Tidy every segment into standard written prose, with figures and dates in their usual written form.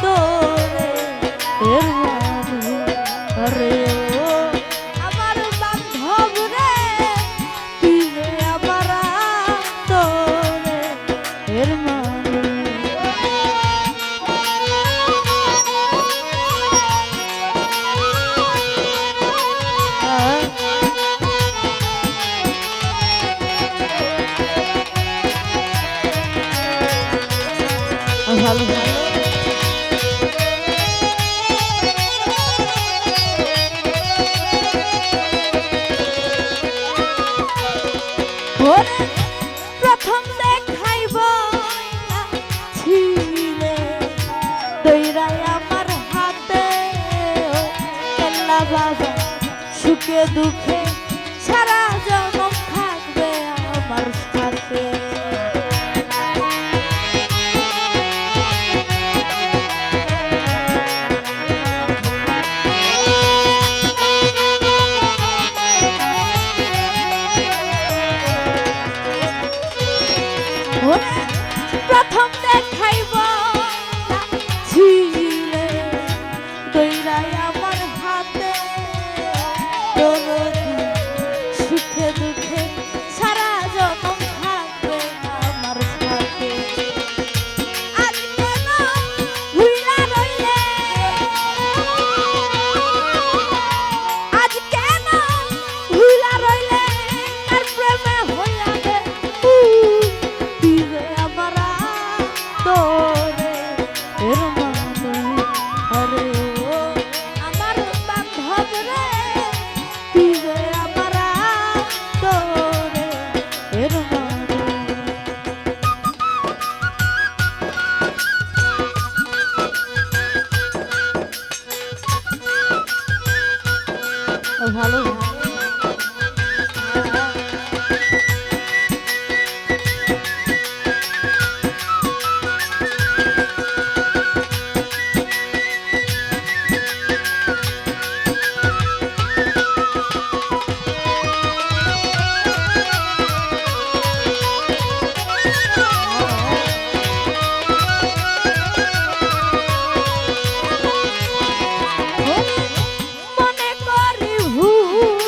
তোরে এর মানুষ রে ও আমার বান্ধব রে তুই যে আমার তোরে এর মানুষ ভালো ভালো প্রথম দেখাইব ছিলে তৈরাই আমার হাতে কেল্লা বাবা সুখে দুঃখে সারা জনম থাকবে আমার সাথে প্রথম দেখাইব ছিলে দইরাই আমার হাতে সুখে দুঃখে সারা জনম থাকবে আমার সাথে আজ কেন ভুইলা রইলে আজ কেন ভুইলা রইলে তার প্রেমে হইয়া গে তোরে এর মানুষ আরে ও আমার বান্ধব রে তুই যে আমার তোরে এর মানুষ ভালো মনে করি ভুল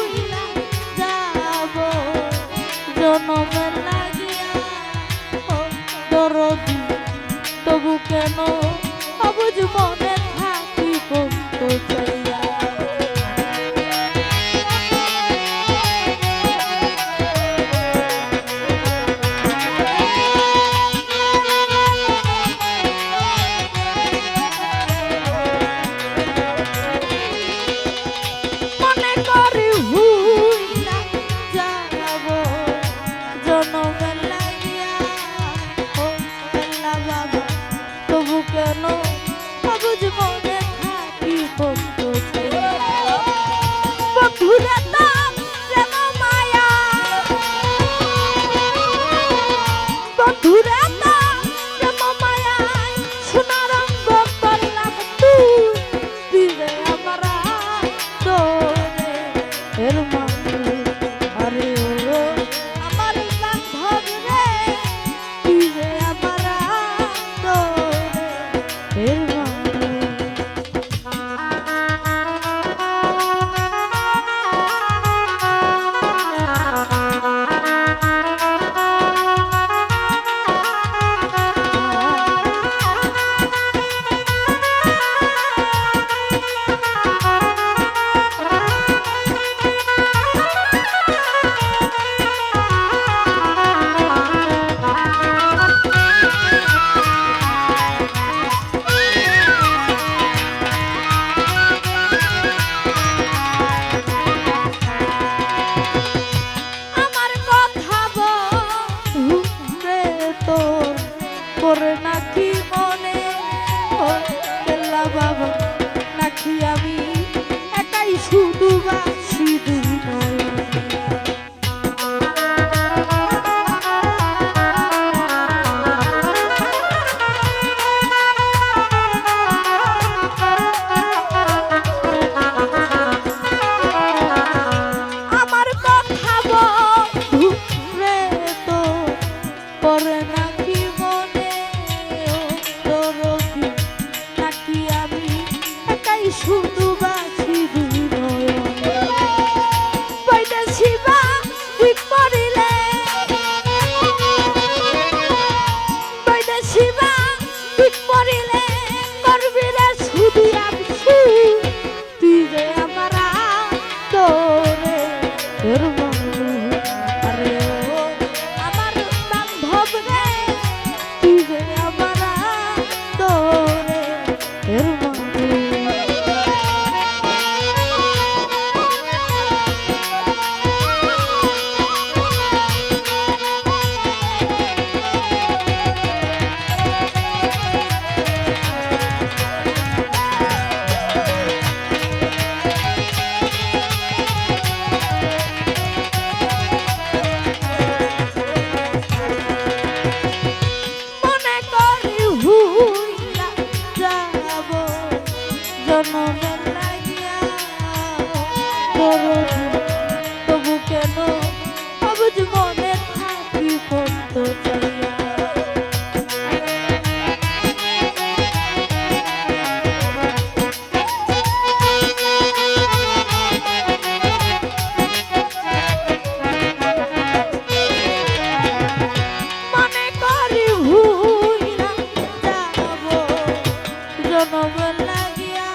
জনমে লাগিয়া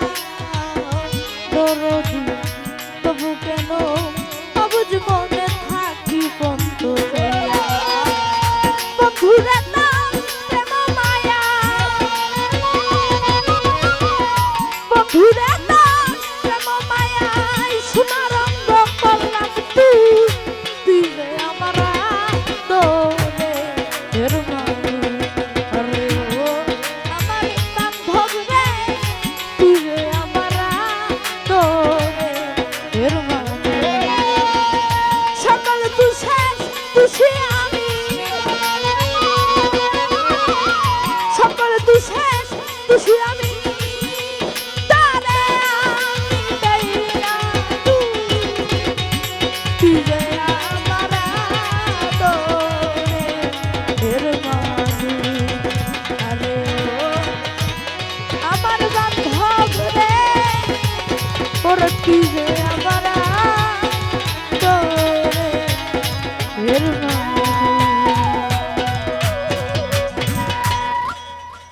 দরদি তবু কেন অবুঝ মনে থাকি বন্ধ হইয়া বন্ধুরে নাম প্রেম মায়া বন্ধুরে নাম প্রেম মায়া সোনা রঙ্গ করলাম তুই যে আমার দোলে এর মানে আরে ও আমার বান্ধব রে তুই যে আমার দোলে এর মানে সকল তুষে আমি সকল তুষে আমি তারে আমি দেই না তুই যে আমার দোলে এর মানে আরে ও আমার বান্ধব রে ওর তুই যে